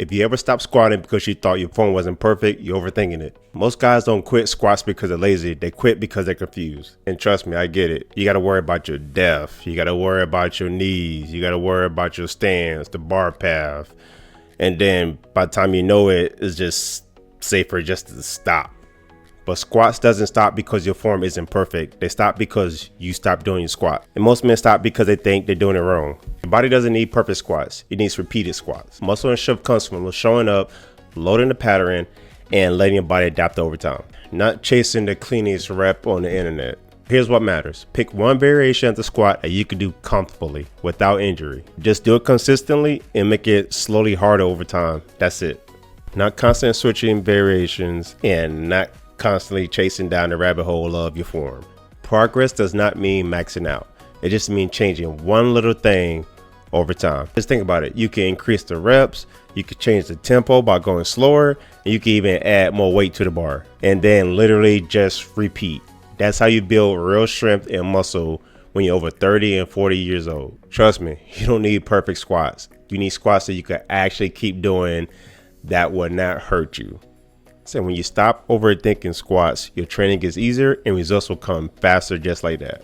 If you ever stop squatting because you thought your form wasn't perfect, you're overthinking it. Most guys don't quit squats because they're lazy. They quit because they're confused. And trust me, I get it. You got to worry about your depth. You got to worry about your knees. You got to worry about your stance, the bar path. And then by the time you know it, it's just safer just to stop. But squats doesn't stop because your form isn't perfect. They stop because you stop doing your squat. And most men stop because they think they're doing it wrong. Your body doesn't need perfect squats. It needs repeated squats. Muscle and shift comes from showing up, loading the pattern, and letting your body adapt over time. Not chasing the cleanest rep on the internet. Here's what matters. Pick one variation of the squat that you can do comfortably without injury. Just do it consistently and make it slowly harder over time. That's it. Not constant switching variations and not constantly chasing down the rabbit hole of your form. Progress does not mean maxing out. It just means changing one little thing over time. Just think about it. You can increase the reps, you can change the tempo by going slower, and you can even add more weight to the bar. And then literally just repeat. That's how you build real strength and muscle when you're over 30 and 40 years old. Trust me, you don't need perfect squats. You need squats that you can actually keep doing that will not hurt you. So when you stop overthinking squats, your training gets easier and results will come faster just like that.